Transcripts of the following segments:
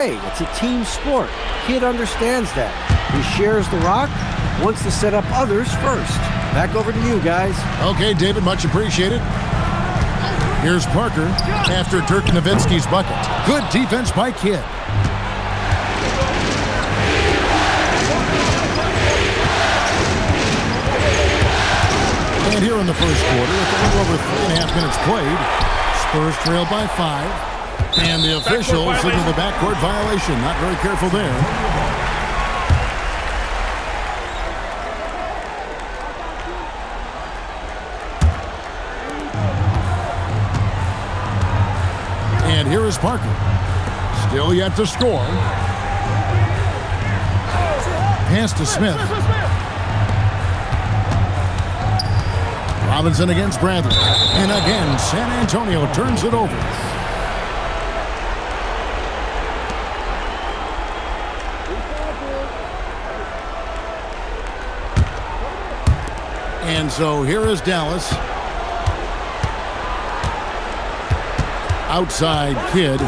Hey, it's a team sport. Kid understands that. He shares the rock, wants to set up others first. Back over to you, guys. Okay, David, much appreciated. Here's Parker after Dirk Nowitzki's bucket. Good defense by Kidd. And here in the first quarter, with a little over 3.5 minutes played, Spurs trail by 5. And the official signaled the backcourt violation. Not very careful there. And here is Parker. Still yet to score. Pass to Smith. Robinson against Bradley. And again, San Antonio turns it over. And so here is Dallas. Outside Kidd.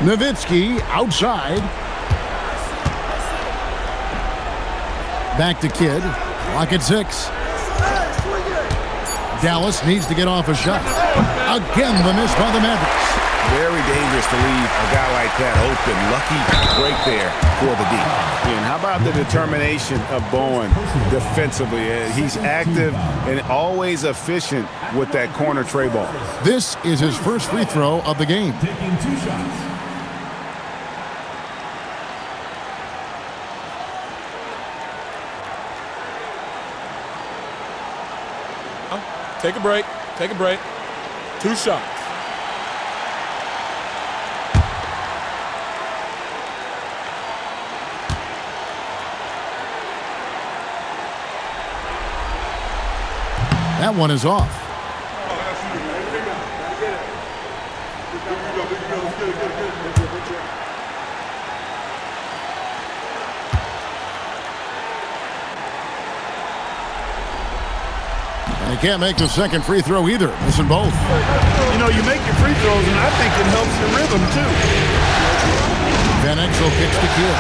Nowitzki outside. Back to Kidd. Clock at 6. Dallas needs to get off a shot. Again, the miss by the Mavericks. Very dangerous to leave a guy like that open. Lucky break there for the D. And how about the determination of Bowen defensively? He's active and always efficient with that corner tray ball. This is his first free throw of the game. Taking 2 shots. Take a break. Take a break. 2 shots. That one is off. And he can't make the second free throw either. Missing both. You know, you make your free throws, and I think it helps your rhythm, too. Van Exel kicks the Kidd.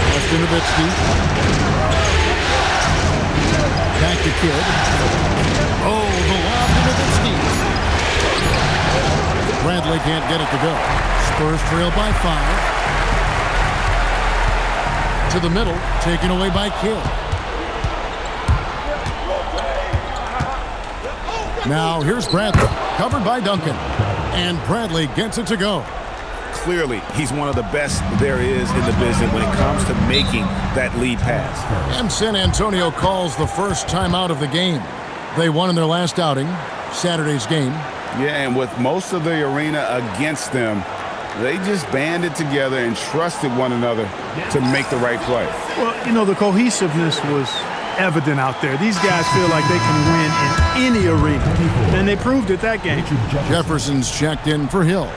Weston Nowitzki. Back to Kidd. Oh, the lob to Nowitzki. Bradley can't get it to go. Spurs trail by 5. To the middle, taken away by Kidd. Now here's Bradley, covered by Duncan. And Bradley gets it to go. Clearly, he's one of the best there is in the business when it comes to making that lead pass. And San Antonio calls the first timeout of the game. They won in their last outing, Saturday's game. Yeah, and with most of the arena against them, they just banded together and trusted one another to make the right play. Well, you know, the cohesiveness was evident out there. These guys feel like they can win in any arena, and they proved it that game. Jefferson's checked in for Hill.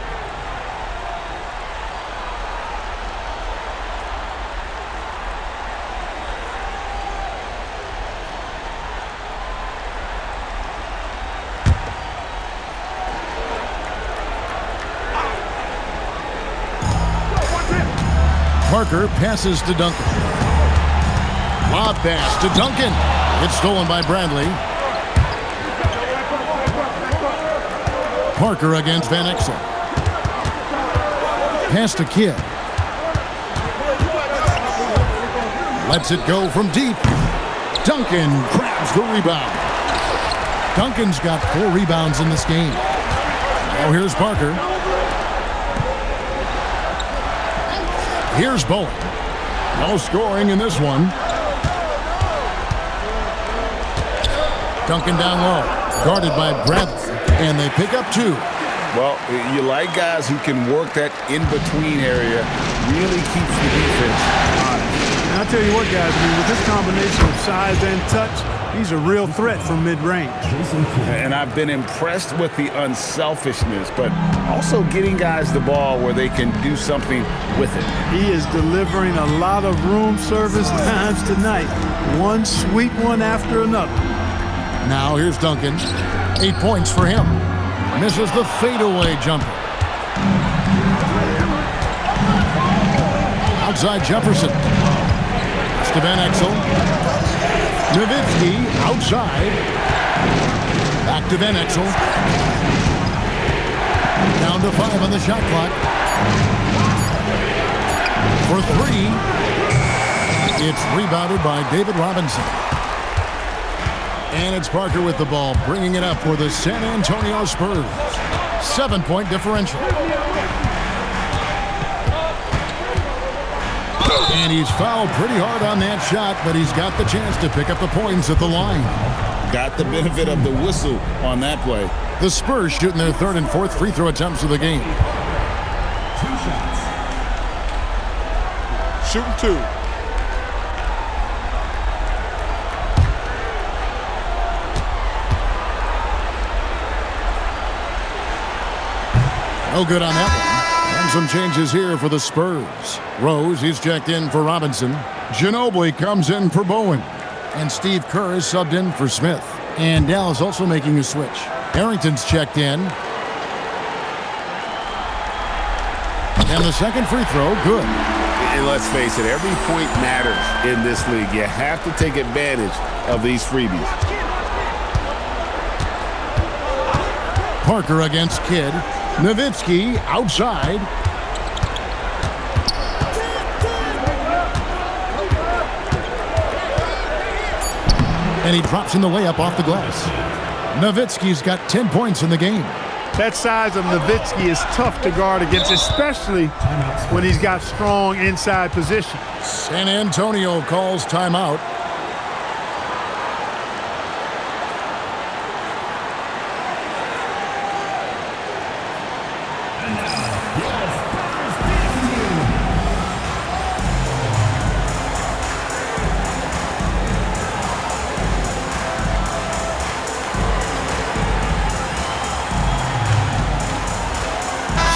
Parker passes to Duncan. Lob pass to Duncan. It's stolen by Bradley. Parker against Van Exel. Pass to Kidd. Lets it go from deep. Duncan grabs the rebound. Duncan's got 4 rebounds in this game. Now here's Parker. Here's Bowen. No scoring in this one. Duncan down low. Guarded by Bradley. And they pick up 2. Well, you like guys who can work that in-between area. Really keeps the defense honest. And I'll tell you what, guys, I mean, with this combination of size and touch, he's a real threat from mid-range. And I've been impressed with the unselfishness, but also getting guys the ball where they can do something with it. He is delivering a lot of room service times tonight. One sweet one after another. Now here's Duncan. 8 points for him. Misses the fadeaway jumper. Outside Jefferson. To Van Exel. Nowitzki outside. Back to Van Exel. Down to 5 on the shot clock. For 3. It's rebounded by David Robinson. And it's Parker with the ball, bringing it up for the San Antonio Spurs. 7-point differential. And he's fouled pretty hard on that shot, but he's got the chance to pick up the points at the line. Got the benefit of the whistle on that play. The Spurs shooting their 3rd and 4th free throw attempts of the game. 2 shots. Shooting 2. No good on that one. And some changes here for the Spurs. Rose, he's checked in for Robinson. Ginobili comes in for Bowen. And Steve Kerr is subbed in for Smith. And Dallas also making a switch. Harrington's checked in. And the second free throw, good. And let's face it, every point matters in this league. You have to take advantage of these freebies. Parker against Kidd. Nowitzki outside. And he drops in the layup off the glass. Nowitzki's got 10 points in the game. That size of Nowitzki is tough to guard against, especially when he's got strong inside position. San Antonio calls timeout.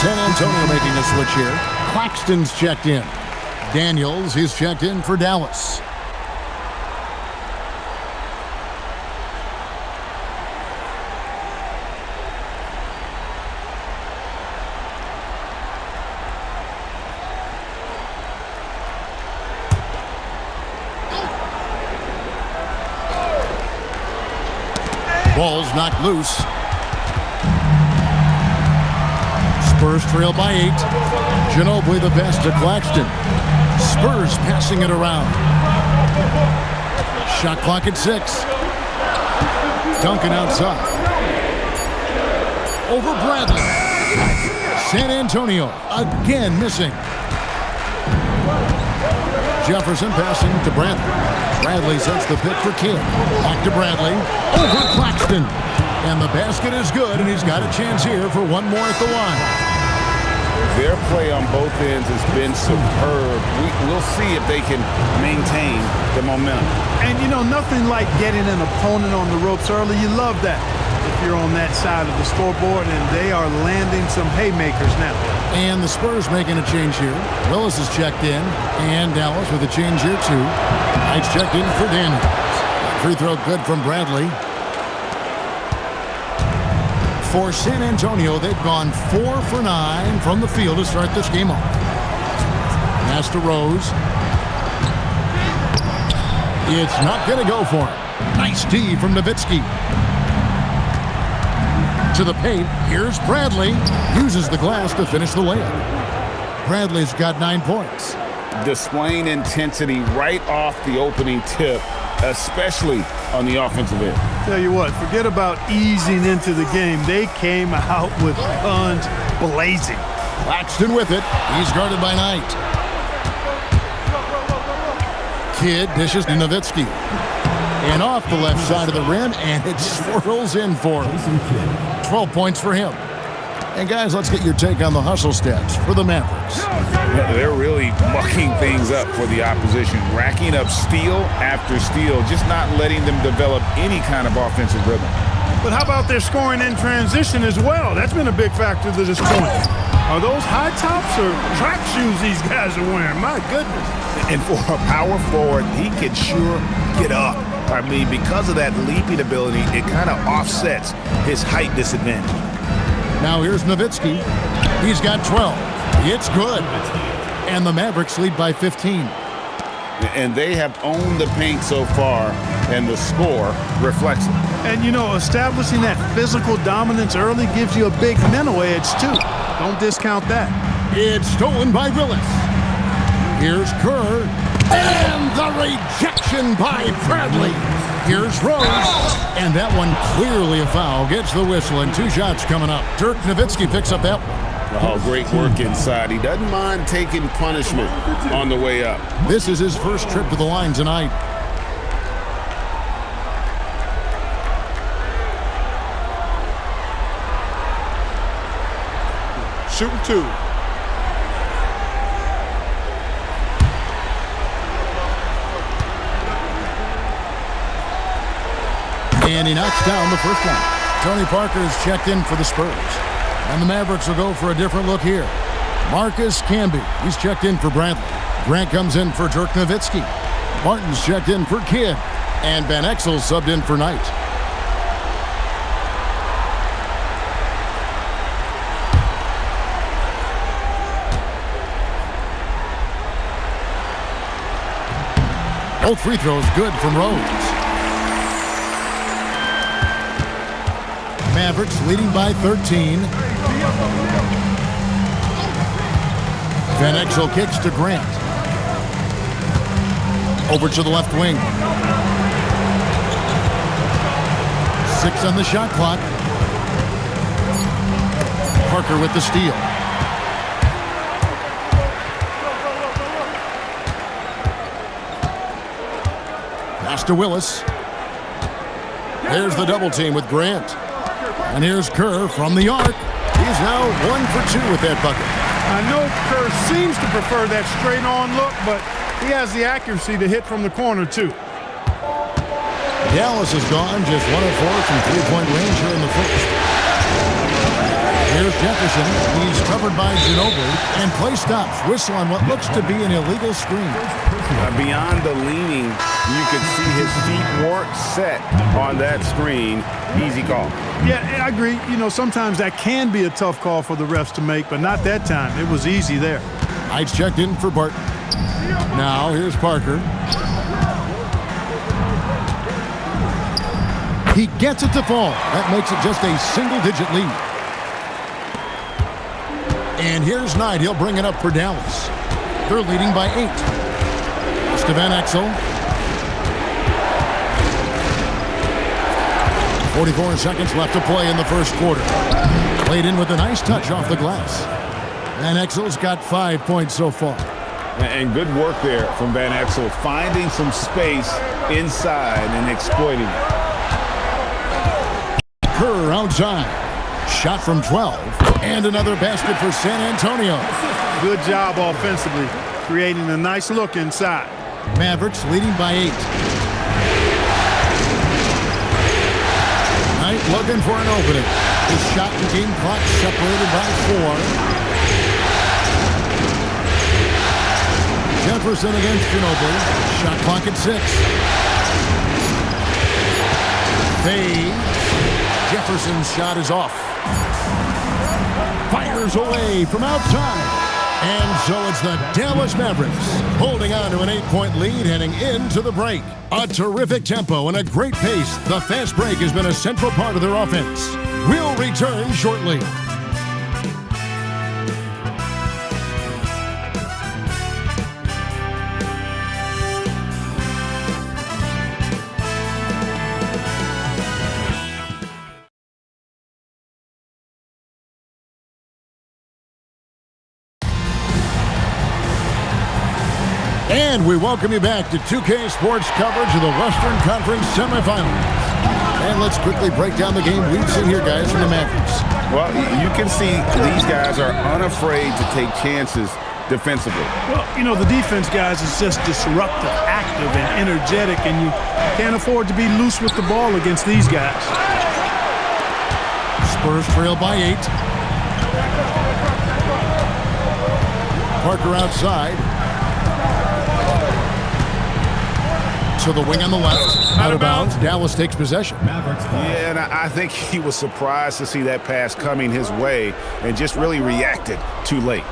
San Antonio making a switch here. Claxton's checked in. Daniels, he's checked in for Dallas. Ball's knocked loose. Spurs trail by 8. Ginobili the best to Claxton. Spurs passing it around. Shot clock at 6. Duncan outside. Over Bradley. San Antonio again missing. Jefferson passing to Bradley. Bradley sets the pick for Kidd. Back to Bradley. Over Claxton. And the basket is good, and he's got a chance here for one more at the line. Their play on both ends has been superb. We'll see if they can maintain the momentum. And, you know, nothing like getting an opponent on the ropes early. You love that if you're on that side of the scoreboard, and they are landing some haymakers now. And the Spurs making a change here. Willis is checked in, and Dallas with a change here, too. Knight's checked in for Daniels. Free throw good from Bradley. For San Antonio, they've gone 4 for 9 from the field to start this game off. Pass to Rose. It's not going to go for him. Nice D from Nowitzki. To the paint, here's Bradley. Uses the glass to finish the layup. Bradley's got 9 points. Displaying intensity right off the opening tip, especially on the offensive end. Tell you what, forget about easing into the game. They came out with guns blazing. Claxton with it. He's guarded by Knight. Kidd dishes to Nowitzki. And off the left side of the rim, and it swirls in for him. 12 points for him. And guys, let's get your take on the hustle stats for the Mavericks. They're really mucking things up for the opposition, racking up steal after steal, just not letting them develop any kind of offensive rhythm. But how about their scoring in transition as well? That's been a big factor to this point. Are those high tops or track shoes these guys are wearing? My goodness. And for a power forward, he can sure get up. I mean, because of that leaping ability, it kind of offsets his height disadvantage. Now here's Nowitzki. He's got 12. It's good. And the Mavericks lead by 15. And they have owned the paint so far, and the score reflects it. And, you know, establishing that physical dominance early gives you a big mental edge, too. Don't discount that. It's stolen by Willis. Here's Kerr. And the rejection by Bradley. Here's Rose. And that one clearly a foul. Gets the whistle, and 2 shots coming up. Dirk Nowitzki picks up that one. Oh, great work inside. He doesn't mind taking punishment on the way up. This is his first trip to the line tonight. Shooting 2. And he knocks down the first one. Tony Parker is checked in for the Spurs. And the Mavericks will go for a different look here. Marcus Camby, he's checked in for Bradley. Grant comes in for Dirk Nowitzki. Martin's checked in for Kidd. And Van Exel subbed in for Knight. Both free throws good from Rose. Mavericks leading by 13. Van Exel kicks to Grant. Over to the left wing. 6 on the shot clock. Parker with the steal. Pass to Willis. There's the double team with Grant. And here's Kerr from the arc. He's now 1 for 2 with that bucket. I know Kerr seems to prefer that straight-on look, but he has the accuracy to hit from the corner, too. Dallas is gone, just 1 of 4 from three-point range here in the first. Here's Jefferson. He's covered by Ginobili, and play stops. Whistle on what looks to be an illegal screen. Beyond the leaning, you could see his feet weren't set on that screen. Easy call. Yeah, I agree. You know, sometimes that can be a tough call for the refs to make, but not that time. It was easy there. Knight's checked in for Barton. Now here's Parker. He gets it to fall. That makes it just a single-digit lead. And here's Knight. He'll bring it up for Dallas. They're leading by 8. Pass to Van Exel. 44 seconds left to play in the first quarter. Played in with a nice touch off the glass. Van Exel's got 5 points so far. And good work there from Van Exel, finding some space inside and exploiting it. Kerr outside. Shot from 12. And another basket for San Antonio. Good job offensively, creating a nice look inside. Mavericks leading by 8. Knight looking for an opening. His shot and game clock separated by 4. Jefferson against Ginobili. Shot clock at 6. Fades. Jefferson's shot is off. Fires away from outside. And so it's the Dallas Mavericks holding on to an 8-point lead heading into the break. A terrific tempo and a great pace. The fast break has been a central part of their offense. We'll return shortly. And we welcome you back to 2K Sports coverage of the Western Conference Semifinals. And let's quickly break down the game we've seen here, guys, from the Mavericks. Well, you can see these guys are unafraid to take chances defensively. Well, you know, the defense, guys, is just disruptive, active, and energetic, and you can't afford to be loose with the ball against these guys. Spurs trail by 8. Parker outside. to the wing on the left. Out of bounds. Dallas takes possession. Yeah, and I think he was surprised to see that pass coming his way and just really reacted too late.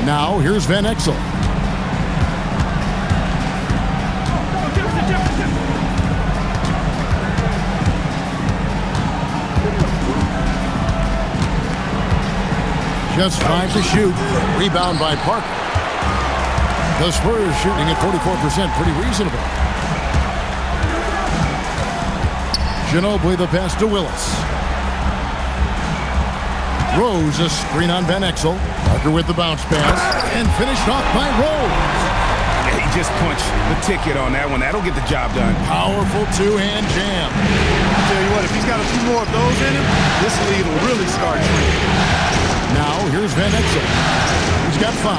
Now, here's Van Exel. Just 5 to shoot. Rebound by Parker. The Spurs shooting at 44%, pretty reasonable. Ginobili the pass to Willis. Rose a screen on Van Exel. Parker with the bounce pass. And finished off by Rose. Yeah, he just punched the ticket on that one. That'll get the job done. Powerful two-hand jam. I tell you what, if he's got a few more of those in him, this lead will really start shrinking. Now, here's Van Exel. He's got 5.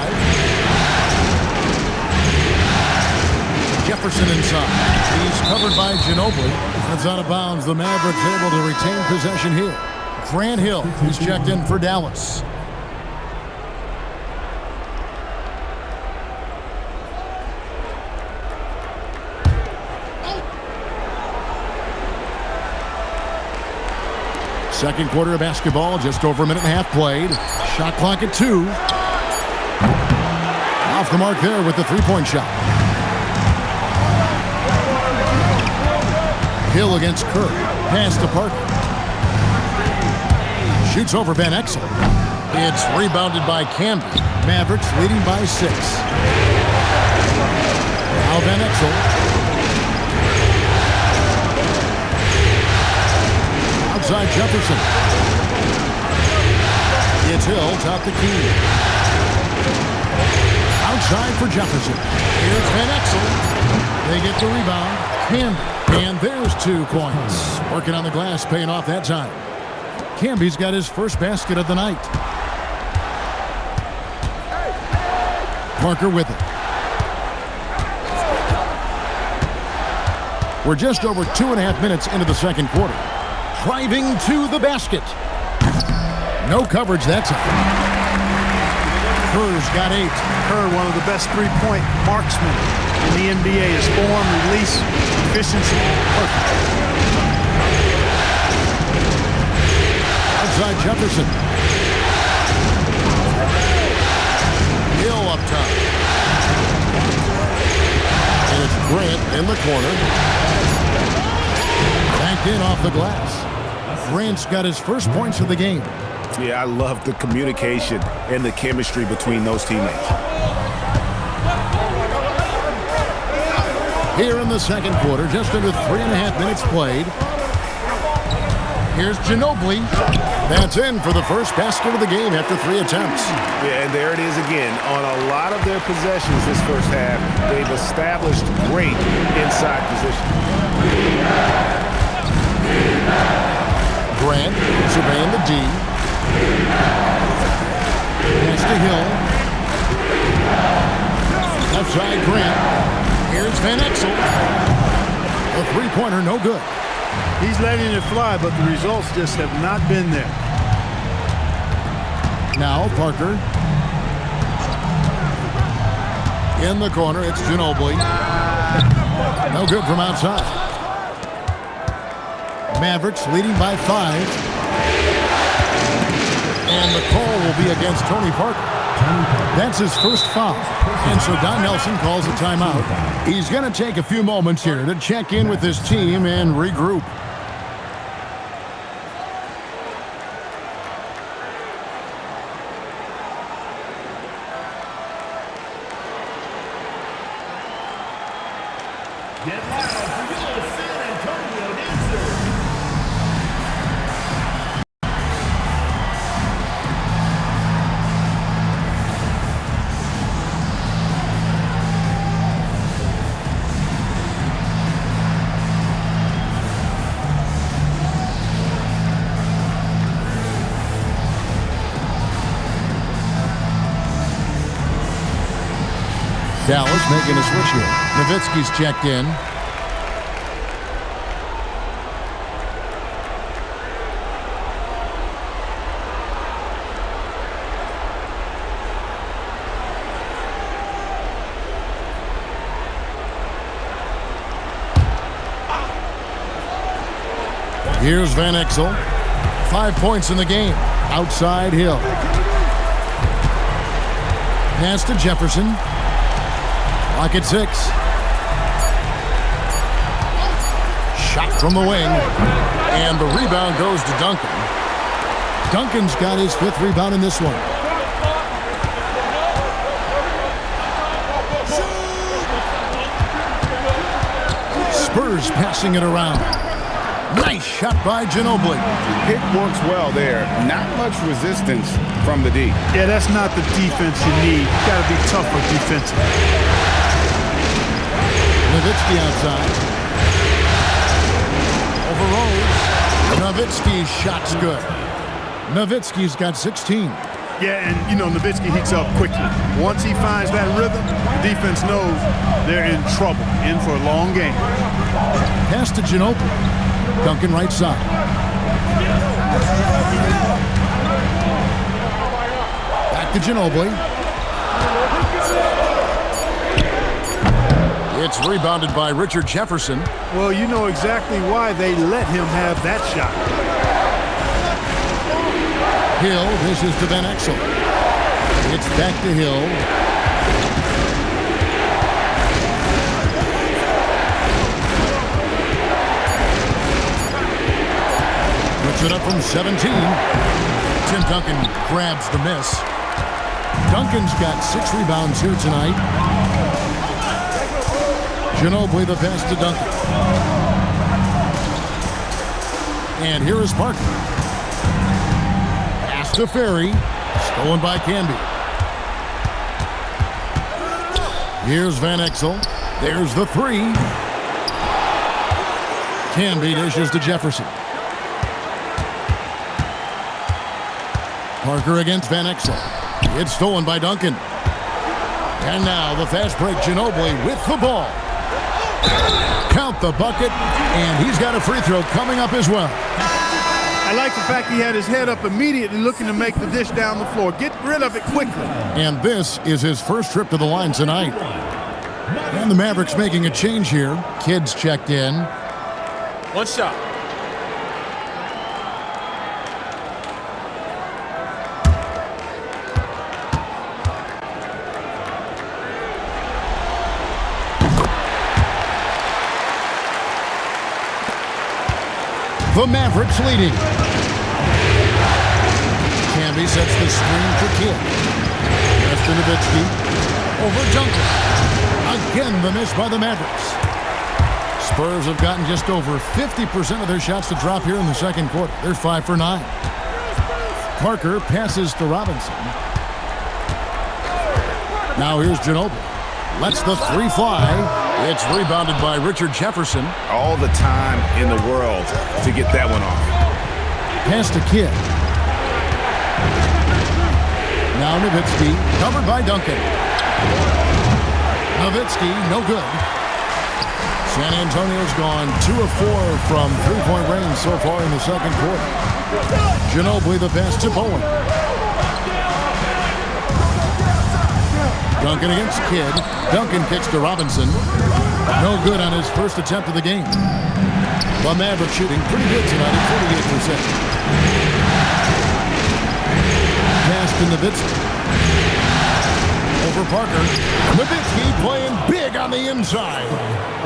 Jefferson inside. He's covered by Ginobili. That's out of bounds. The Mavericks able to retain possession here. Grant Hill, he's checked in for Dallas. Second quarter of basketball, just over a minute and a half played. Shot clock at 2. Off the mark there with the three-point shot. Hill against Kerr. Pass to Parker. Shoots over Van Exel. It's rebounded by Camby. Mavericks leading by 6. Now Van Exel. Outside Jefferson. It's Hill, top the key. Outside for Jefferson. Here's Van Exel. They get the rebound. Camby. And there's 2 points. Working on the glass, paying off that time. Camby's got his first basket of the night. Parker with it. We're just over 2.5 minutes into the second quarter. Driving to the basket. No coverage that time. Kerr's got 8. Kerr, one of the best three-point marksmen in the NBA. His form, release, efficiency, perfect. Outside Jefferson. Hill up top. And it's Grant in the corner. Backed in off the glass. Grant's got his first points of the game. Yeah, I love the communication and the chemistry between those teammates. Here in the second quarter, just under 3.5 minutes played. Here's Ginobili. That's in for the first basket of the game after 3 attempts. Yeah, and there it is again. On a lot of their possessions this first half, they've established great inside position. Grant surveying the D. Pass to Hill. Left side Grant. Here's Van Exel. A three-pointer, no good. He's letting it fly, but the results just have not been there. Now Parker. In the corner, it's Ginobili. No good from outside. Mavericks leading by 5. And the call will be against Tony Parker. That's his first foul. And so Don Nelson calls a timeout. He's going to take a few moments here to check in with his team and regroup. Get live for your San Antonio Dancers. Dallas making a switch here. Nowitzki's checked in. Here's Van Exel. 5 points in the game. Outside Hill. Pass to Jefferson. Clock at 6. Shot from the wing. And the rebound goes to Duncan. Duncan's got his 5th rebound in this one. Spurs passing it around. Nice shot by Ginobili. Pick works well there. Not much resistance from the D. Yeah, that's not the defense you need. You got to be tougher defensively. Nowitzki outside. Over Rose. Nowitzki's shot's good. Nowitzki's got 16. Yeah, and, you know, Nowitzki heats up quickly. Once he finds that rhythm, the defense knows they're in trouble, in for a long game. Pass to Ginobili. Duncan right side. Back to Ginobili. It's rebounded by Richard Jefferson. Well, you know exactly why they let him have that shot. Hill dishes to Van Exel. It's back to Hill. Puts it up from 17. Tim Duncan grabs the miss. Duncan's got 6 rebounds here tonight. Ginobili the pass to Duncan. And here is Parker. Pass to Ferry. Stolen by Canby. Here's Van Exel. There's the 3. Canby dishes to Jefferson. Parker against Van Exel. It's stolen by Duncan. And now the fast break, Ginobili with the ball. Count the bucket, and he's got a free throw coming up as well. I like the fact he had his head up immediately looking to make the dish down the floor. Get rid of it quickly. And this is his first trip to the line tonight. And the Mavericks making a change here. Kids checked in. 1 shot. The Mavericks leading. Canby sets the screen for Kidd. Pass to Nowitzki. Over Duncan. Again, the miss by the Mavericks. Spurs have gotten just over 50% of their shots to drop here in the second quarter. They're 5 for 9. Parker passes to Robinson. Now here's Ginobili. Lets the 3 fly. It's rebounded by Richard Jefferson. All the time in the world to get that one off. Pass to Kidd. Now Nowitzki, covered by Duncan. Nowitzki, no good. San Antonio's gone 2 of 4 from 3-point range so far in the second quarter. Ginobili the pass to Bowen. Duncan against Kidd. Duncan kicks to Robinson. No good on his first attempt of the game. The Mavericks shooting pretty good tonight at 48%. Pass to Nowitzki. Over Parker. Nowitzki playing big on the inside.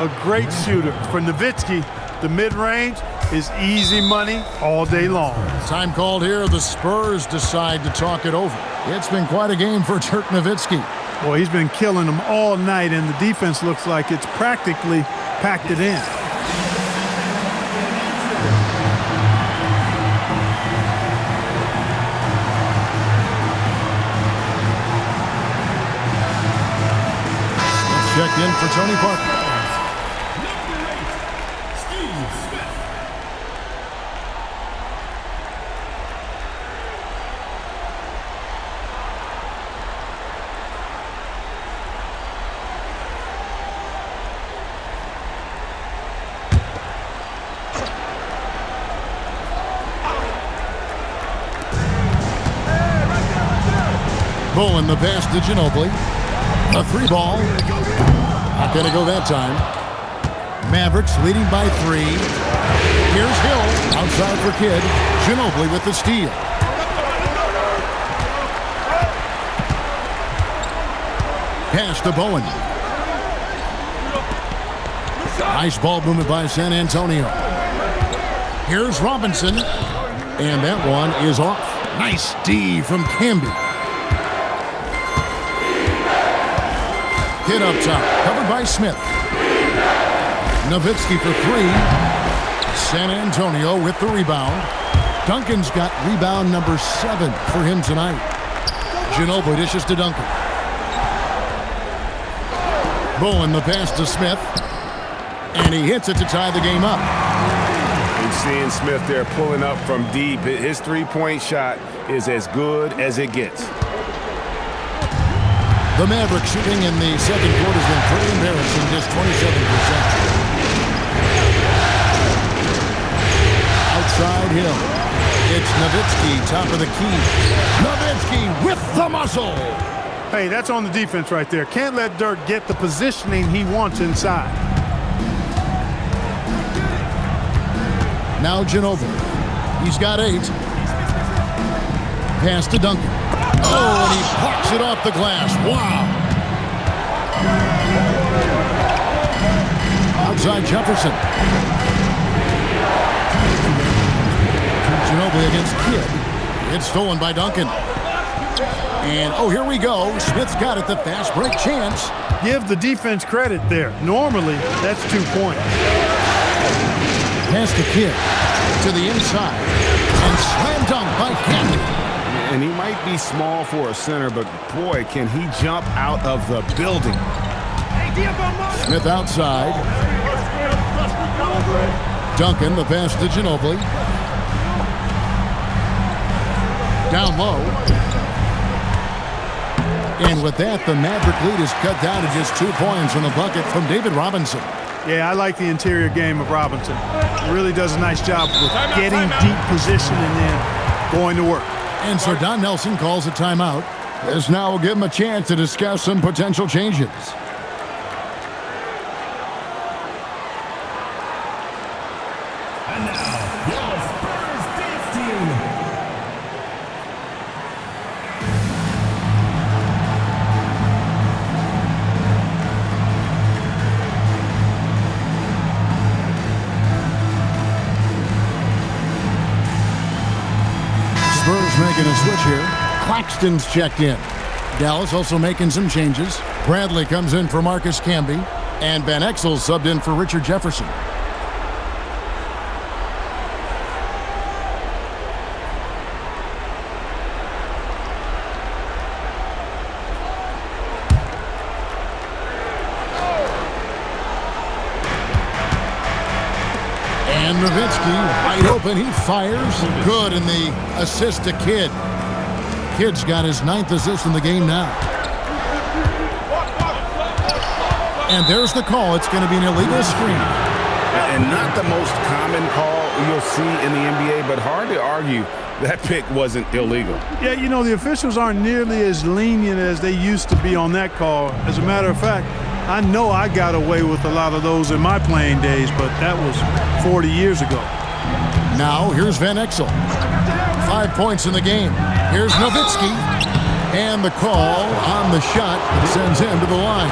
A great shooter. For Nowitzki, the mid-range is easy money all day long. Time called here. The Spurs decide to talk it over. It's been quite a game for Dirk Nowitzki. Boy, he's been killing them all night, and the defense looks like it's practically packed it in. Checked in for Tony Parker. Bowen the pass to Ginobili. A 3 ball. Not going to go that time. Mavericks leading by 3. Here's Hill. outside for Kidd. Ginobili with the steal. Pass to Bowen. Nice ball movement by San Antonio. Here's Robinson. And that one is off. Nice D from Camby. Hit up top. Covered by Smith. Nowitzki for three. San Antonio with the rebound. Duncan's got rebound number 7 for him tonight. Ginobili dishes to Duncan. Bowen the pass to Smith. And he hits it to tie the game up. And seeing Smith there pulling up from deep, his three-point shot is as good as it gets. The Mavericks shooting in the second quarter has been pretty embarrassing, just 27%. Outside Hill. It's Nowitzki, top of the key. Nowitzki with the muscle. Hey, that's on the defense right there. Can't let Dirk get the positioning he wants inside. Now Ginobili. He's got 8. Pass to Duncan. Oh, and he plucks it off the glass. Wow. Outside Jefferson. Ginobili against Kidd. It's stolen by Duncan. And, oh, here we go. Smith's got it, the fast break chance. Give the defense credit there. Normally, that's 2 points. Pass to Kidd. To the inside. And slam dunk by Camby. And he might be small for a center, but boy, can he jump out of the building. Smith outside. Duncan, the pass to Ginobili. Down low. And with that, the Maverick lead is cut down to just 2 points from the bucket from David Robinson. Yeah, I like the interior game of Robinson. He really does a nice job with getting deep position and then going to work. And so Don Nelson calls a timeout. This now will give him a chance to discuss some potential changes. And now, your Spurs dance team. Spurs making a switch here. Claxton's checked in. Dallas also making some changes. Bradley comes in for Marcus Camby. And Van Exel subbed in for Richard Jefferson. And Nowitzki wide open. He fires. Good, and the assist to Kidd. Kidd's got his 9th assist in the game now. And there's the call. It's going to be an illegal screen. And not the most common call you'll see in the NBA, but hard to argue that pick wasn't illegal. Yeah, you know, the officials aren't nearly as lenient as they used to be on that call. As a matter of fact, I know I got away with a lot of those in my playing days, but that was 40 years ago. Now, here's Van Exel. 5 points in the game. Here's Nowitzki. And the call on the shot that sends him to the line.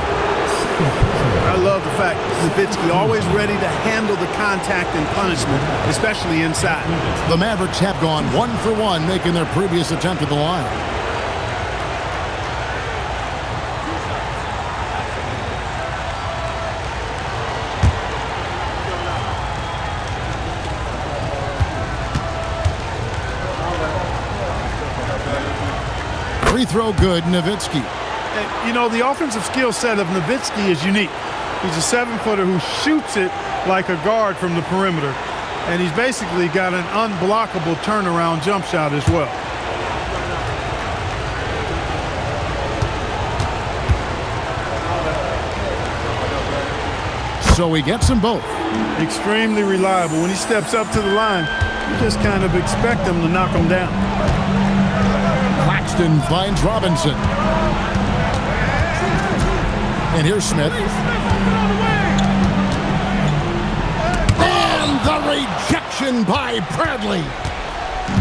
I love the fact Nowitzki always ready to handle the contact and punishment, especially inside. The Mavericks have gone 1 for 1, making their previous attempt at the line. Free throw good, Nowitzki. You know, the offensive skill set of Nowitzki is unique. He's a 7-footer who shoots it like a guard from the perimeter. And he's basically got an unblockable turnaround jump shot as well. So he gets them both. Extremely reliable. When he steps up to the line, you just kind of expect him to knock him down. Claxton finds Robinson. And here's Smith. And the rejection in by Bradley.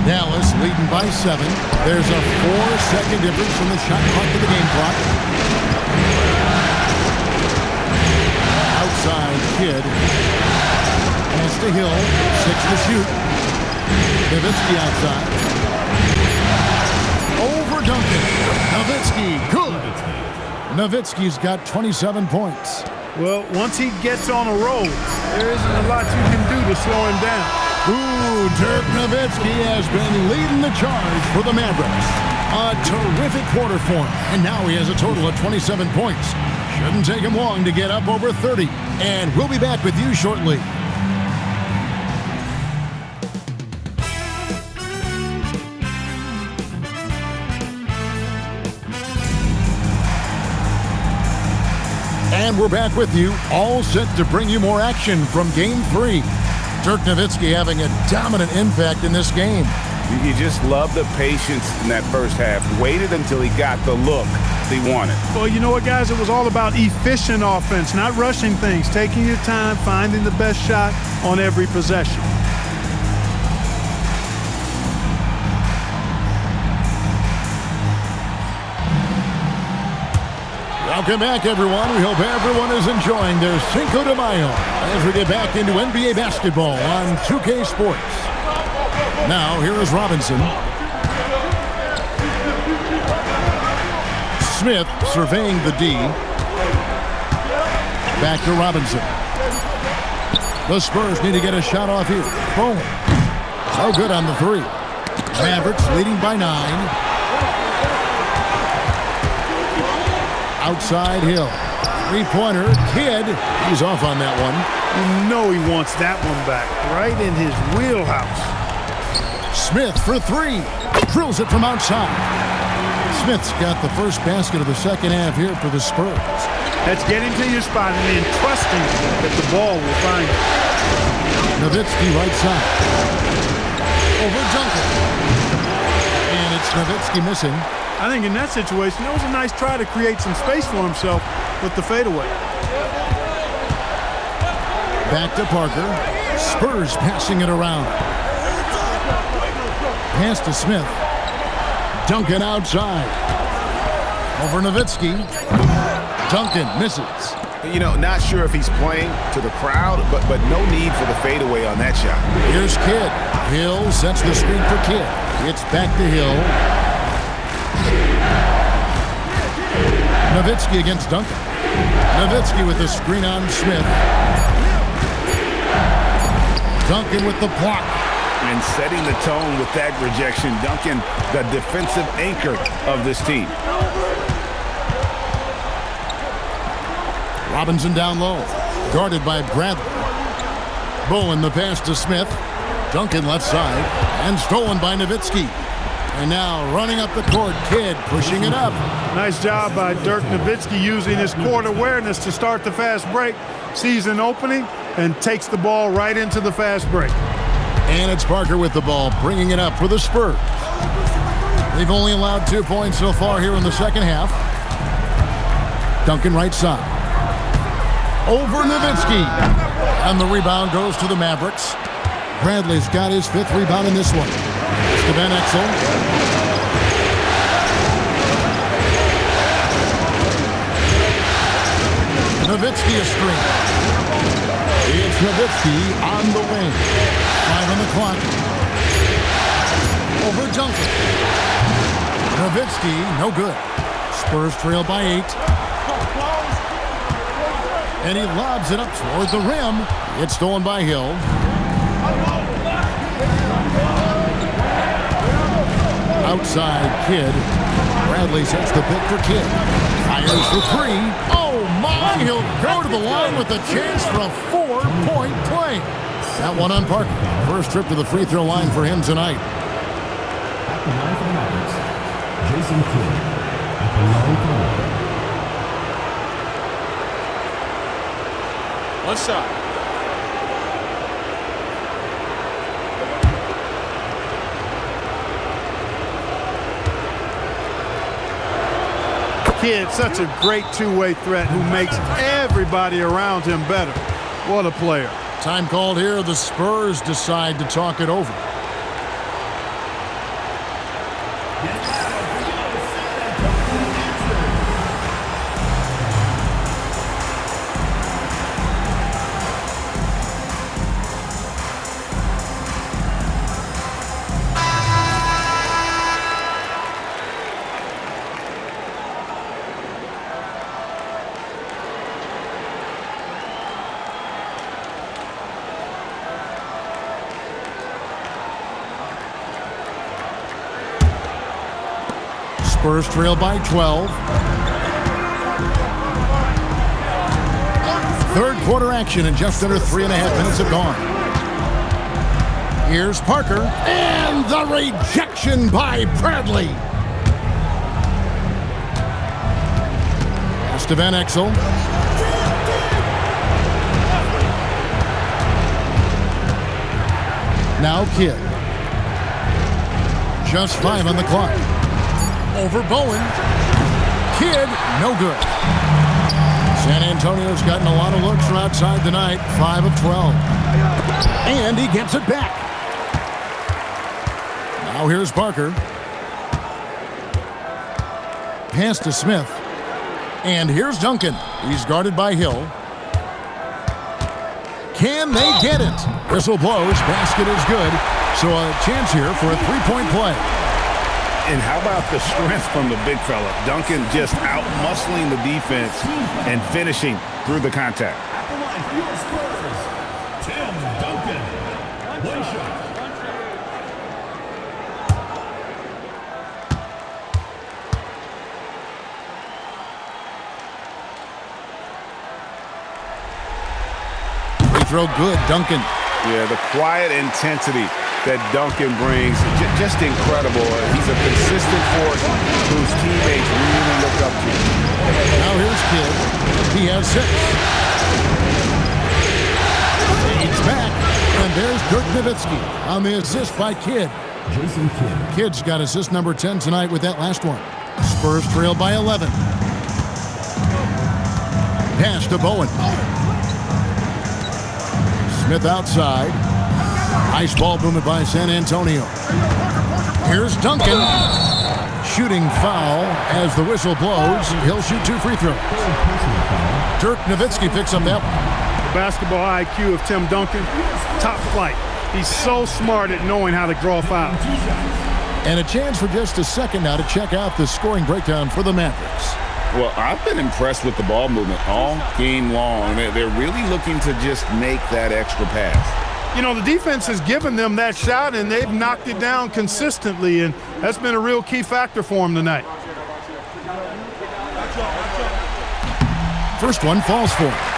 Dallas leading by 7. There's a 4-second difference from the shot clock to the game clock. Outside, Kidd. Pass to Hill. 6 to shoot. Nowitzki outside. Over Duncan. Nowitzki, good. Nowitzki's got 27 points. Well, once he gets on a roll, there isn't a lot you can do to slow him down. Ooh, Dirk Nowitzki has been leading the charge for the Mavericks. A terrific quarter for him, and now he has a total of 27 points. Shouldn't take him long to get up over 30, and we'll be back with you shortly. And we're back with you, all set to bring you more action from Game 3. Dirk Nowitzki having a dominant impact in this game. You just love the patience in that first half. Waited until he got the look he wanted. Well, you know what, guys? It was all about efficient offense, not rushing things, taking your time, finding the best shot on every possession. Welcome back, everyone. We hope everyone is enjoying their Cinco de Mayo as we get back into NBA basketball on 2K Sports. Now, here is Robinson. Smith surveying the D. Back to Robinson. The Spurs need to get a shot off here. Boom. So good on the 3. Mavericks leading by 9. Outside Hill. 3-pointer. Kidd. He's off on that one. You know he wants that one back. Right in his wheelhouse. Smith for 3. Drills it from outside. Smith's got the first basket of the second half here for the Spurs. That's getting to your spot and then trusting that the ball will find you. Nowitzki right side. Over Duncan. And it's Nowitzki missing. I think in that situation, it was a nice try to create some space for himself with the fadeaway. Back to Parker. Spurs passing it around. Pass to Smith. Duncan outside. Over Nowitzki. Duncan misses. You know, not sure if he's playing to the crowd, but no need for the fadeaway on that shot. Here's Kidd. Hill sets the screen for Kidd. It's back to Hill. Nowitzki against Duncan. Nowitzki with the screen on Smith. Duncan with the block. And setting the tone with that rejection. Duncan, the defensive anchor of this team. Robinson down low. Guarded by Bradley. Bowen the pass to Smith. Duncan left side. And stolen by Nowitzki. And now running up the court, Kidd pushing it up. Nice job by Dirk Nowitzki using his court awareness to start the fast break. Sees an opening and takes the ball right into the fast break. And it's Parker with the ball, bringing it up for the Spurs. They've only allowed 2 points so far here in the second half. Duncan right side. Over Nowitzki. And the rebound goes to the Mavericks. Bradley's got his 5th rebound in this one. To Van Exel. Nowitzki a screen. It's Nowitzki on the wing. 5 on the clock. Over Duncan. Nowitzki, no good. Spurs trail by 8. And he lobs it up toward the rim. It's stolen by Hill. Outside Kidd. Bradley sets the pick for Kidd. Fires for 3. Oh my! He'll go to the line with a chance for a 4-point play. That one on Parker. First trip to the free throw line for him tonight. At the line for the Mavericks, Jason Kidd. At the line for the One shot. Kidd, such a great two-way threat who makes everybody around him better. What a player. Time called here. The Spurs decide to talk it over. Spurs trail by 12. Third quarter action and just under 3.5 minutes have gone. Here's Parker. And the rejection by Bradley. Pass to Van Exel. Now Kidd. Just 5 on the clock. Over Bowen. Kidd, no good. San Antonio's gotten a lot of looks from outside tonight. 5 of 12. And he gets it back. Now here's Parker. Pass to Smith. And here's Duncan. He's guarded by Hill. Can they get it? Whistle blows. Basket is good. So a chance here for a three-point play. And how about the strength from the big fella? Duncan just out-muscling the defense and finishing through the contact. At the line for your Spurs, Tim Duncan. One shot. Free throw good, Duncan. Yeah, the quiet intensity that Duncan brings, just incredible. He's a consistent force whose teammates really look up to. Now here's Kidd. He has 6. Fades back, and there's Dirk Nowitzki on the assist by Kidd. Jason Kidd. Kidd's got assist number 10 tonight with that last one. Spurs trail by 11. Pass to Bowen. Smith outside. Nice ball movement by San Antonio. Here's Duncan. Shooting foul as the whistle blows. He'll shoot 2 free throws. Dirk Nowitzki picks up that one. The basketball IQ of Tim Duncan, top flight. He's so smart at knowing how to draw fouls. And a chance for just a second now to check out the scoring breakdown for the Mavericks. Well, I've been impressed with the ball movement all game long. They're really looking to just make that extra pass. You know, the defense has given them that shot, and they've knocked it down consistently, and that's been a real key factor for them tonight. First one falls for him.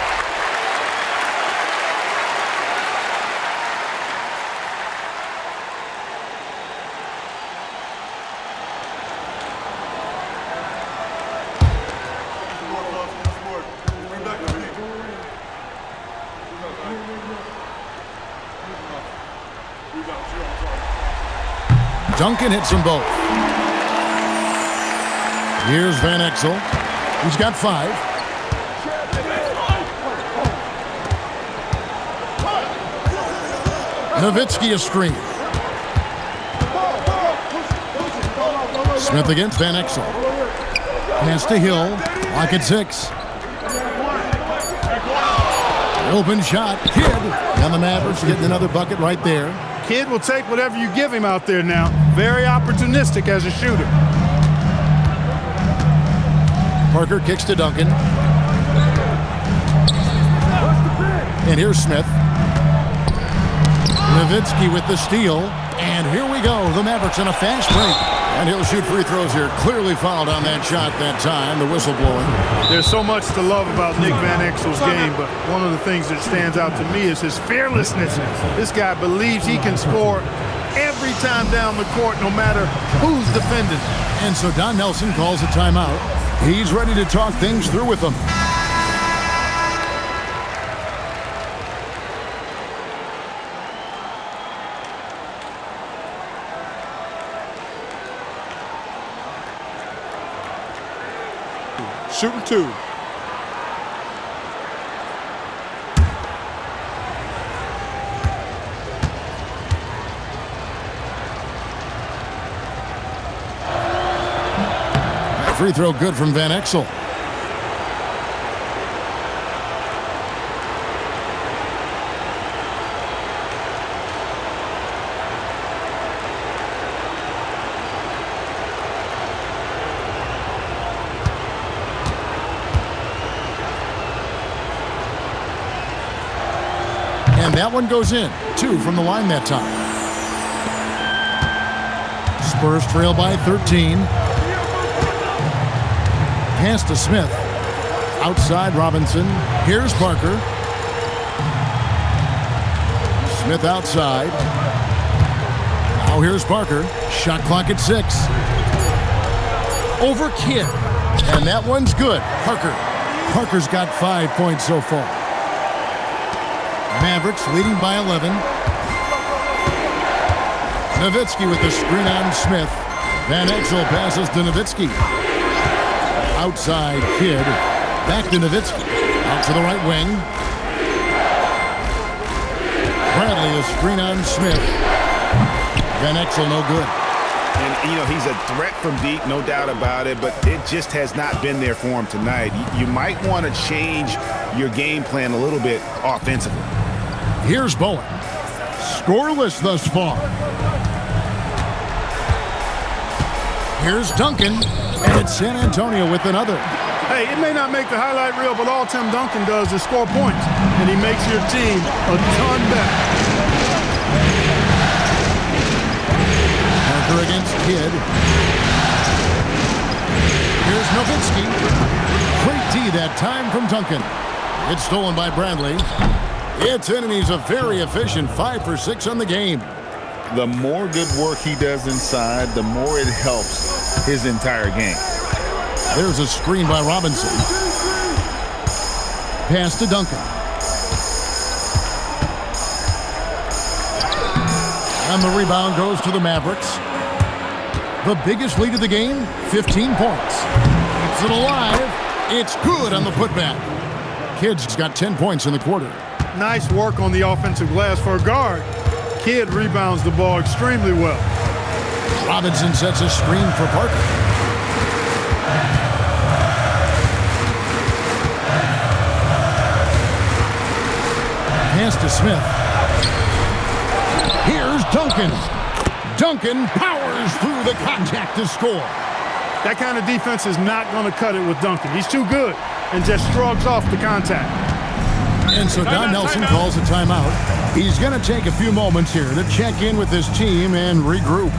Duncan hits them both. Here's Van Exel. He's got 5. Nowitzki a screen. Smith against Van Exel. Pass to Hill. Lock at 6. Open shot. Kidd. And the Mavericks getting another bucket right there. Kidd will take whatever you give him out there now. Very opportunistic as a shooter. Parker kicks to Duncan. And here's Smith. Nowitzki with the steal. And here we go. The Mavericks in a fast break. And he'll shoot free throws here. Clearly fouled on that shot that time. The whistle blowing. There's so much to love about Nick Van Exel's game, but one of the things that stands out to me is his fearlessness. This guy believes he can score every time down the court, no matter who's defending. And so Don Nelson calls a timeout. He's ready to talk things through with them. Shooting 2. Free throw good from Van Exel. And that one goes in. 2 from the line that time. Spurs trail by 13. Pass to Smith. Outside Robinson. Here's Parker. Smith outside. Now here's Parker. Shot clock at 6. Over Kidd. And that one's good. Parker's got 5 points so far. Mavericks leading by 11. Nowitzki with the screen on Smith. Van Exel passes to Nowitzki. Outside Kidd. Back to Nowitzki. Out to the right wing. Bradley a screen on Smith. Van Exel no good. And, you know, he's a threat from deep, no doubt about it, but it just has not been there for him tonight. You might want to change your game plan a little bit offensively. Here's Bowen. Scoreless thus far. Here's Duncan, and it's San Antonio with another. Hey, it may not make the highlight reel, but all Tim Duncan does is score points, and he makes your team a ton better. Parker against Kidd. Here's Nowitzki. Great D that time from Duncan. It's stolen by Bradley. It's in, and he's a very efficient 5 for 6 on the game. The more good work he does inside, the more it helps his entire game. There's a screen by Robinson. Pass to Duncan. And the rebound goes to the Mavericks. The biggest lead of the game, 15 points. Keeps it alive. It's good on the putback. Kidd's got 10 points in the quarter. Nice work on the offensive glass for a guard. Kidd rebounds the ball extremely well. Robinson sets a screen for Parker. Pass to Smith. Here's Duncan. Duncan powers through the contact to score. That kind of defense is not going to cut it with Duncan. He's too good and just shrugs off the contact. And so Don Nelson calls a timeout. He's going to take a few moments here to check in with his team and regroup.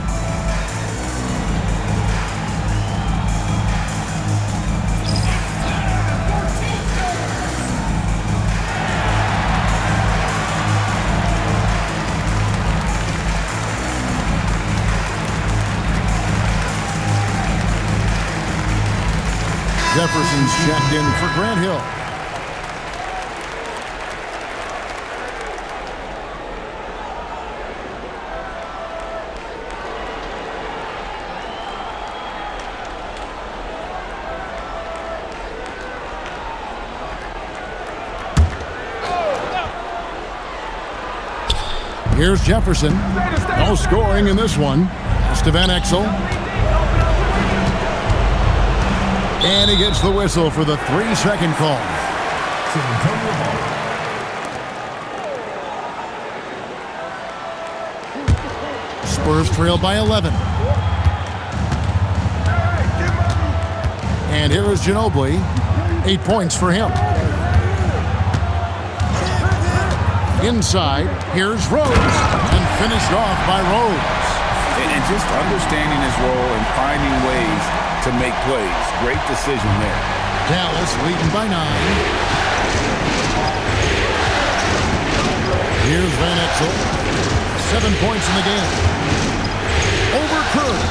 Jefferson's checked in for Grant Hill. Here's Jefferson. No scoring in this one. It's to Van Exel. And he gets the whistle for the 3-second call. Spurs trail by 11. And here is Ginobili. 8 points for him. Inside, here's Rose, and finished off by Rose. And just understanding his role and finding ways to make plays. Great decision there. Dallas leading by 9. Here's Van Exel. 7 points in the game. Over Curry.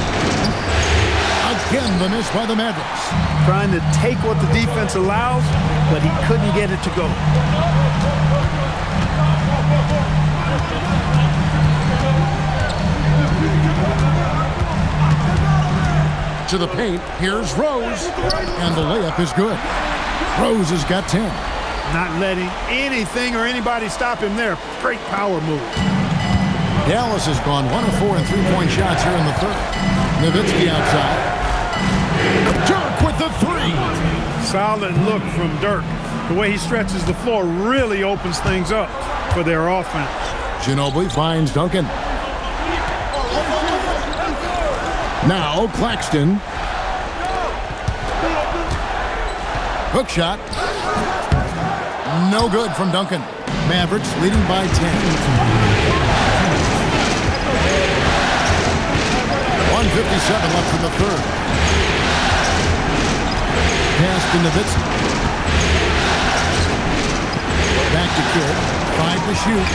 Again, the miss by the Mavericks. Trying to take what the defense allows, but he couldn't get it to go. To the paint, here's Rose, and the layup is good. Rose has got 10. Not letting anything or anybody stop him there. Great power move. Dallas has gone 1 of 4 in 3-point shots here in the third. Nowitzki outside. Dirk with the three. Solid look from Dirk. The way he stretches the floor really opens things up for their offense. Ginobili finds Duncan. Now Claxton. Hook shot. No good from Duncan. Mavericks leading by 10. 1:57 left in the third. Pass to Nowitzki. Back to Kidd. 5 to shoot.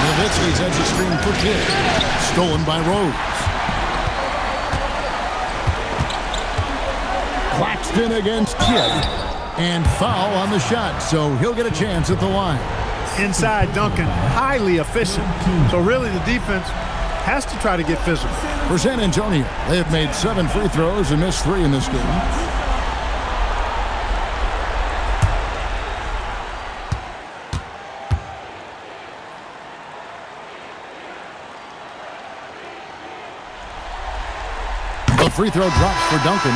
Nowitzki's edge of screen for Kidd. Stolen by Rose. Claxton against Kidd. And foul on the shot, so he'll get a chance at the line. Inside Duncan, highly efficient. So really the defense has to try to get physical. For San Antonio, they have made 7 free throws and missed 3 in this game. The free throw drops for Duncan.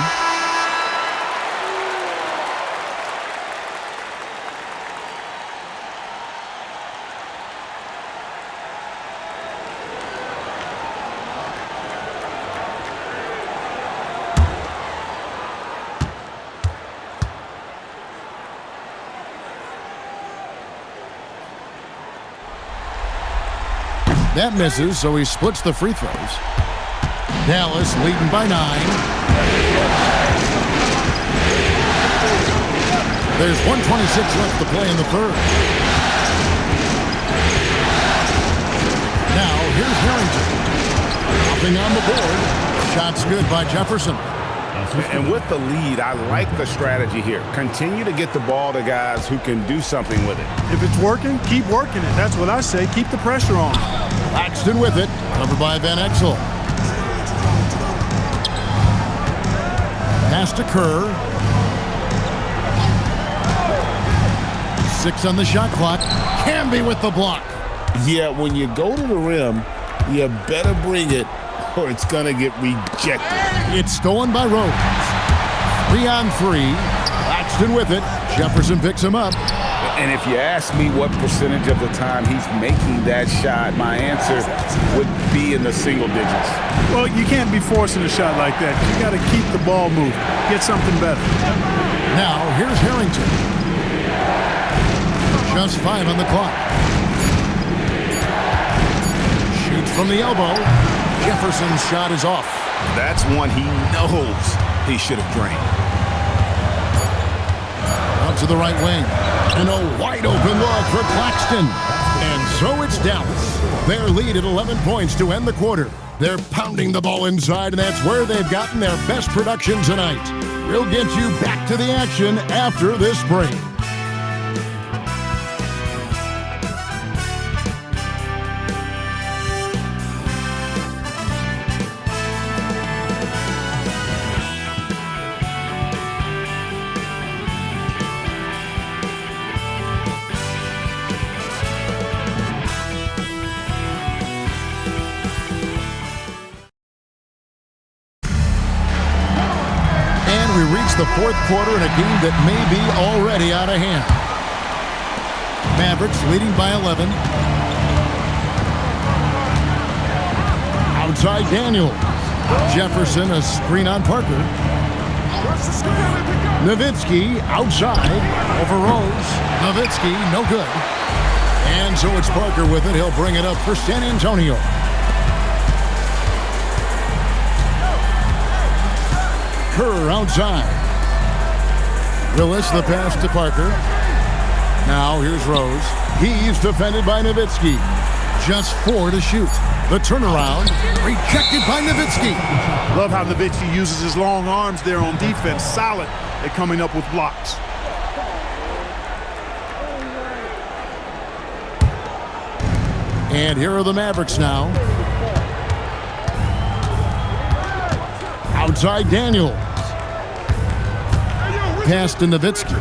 That misses, so he splits the free throws. Dallas leading by 9. There's 1:26 left to play in the third. Now, here's Harrington. Hopping on the board. Shot's good by Jefferson. And with the lead, I like the strategy here. Continue to get the ball to guys who can do something with it. If it's working, keep working it. That's what I say. Keep the pressure on. Claxton with it. Covered by Van Exel. Pass to Kerr. 6 on the shot clock. Camby with the block. Yeah, when you go to the rim, you better bring it or it's going to get rejected. It's stolen by Rose. 3 on 3. Claxton with it. Jefferson picks him up. And if you ask me what percentage of the time he's making that shot, my answer would be in the single digits. Well, you can't be forcing a shot like that. You got to keep the ball moving. Get something better. Now, here's Harrington. Just 5 on the clock. Shoots from the elbow. Jefferson's shot is off. That's one he knows he should have drained. Out to the right wing. And a wide open look for Claxton. And so it's Dallas. Their lead at 11 points to end the quarter. They're pounding the ball inside, and that's where they've gotten their best production tonight. We'll get you back to the action after this break. The fourth quarter in a game that may be already out of hand. Mavericks leading by 11. Outside Daniel. Jefferson, a screen on Parker. Nowitzki outside over Rose. Nowitzki, no good. And so it's Parker with it. He'll bring it up for San Antonio. Kerr outside. Willis, the pass to Parker. Now here's Rose. He's defended by Nowitzki. Just 4 to shoot. The turnaround rejected by Nowitzki. Love how Nowitzki uses his long arms there on defense. Solid at coming up with blocks. And here are the Mavericks now. Outside Daniel. Pass to Nowitzki.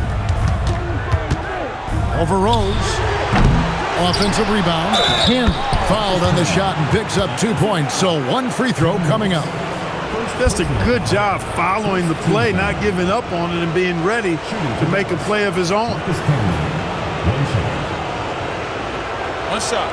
Over Rose. Offensive rebound. Camby fouled on the shot and picks up 2 points. So 1 free throw coming up. Just a good job following the play, not giving up on it, and being ready to make a play of his own. Marcus Camby. One shot. One shot.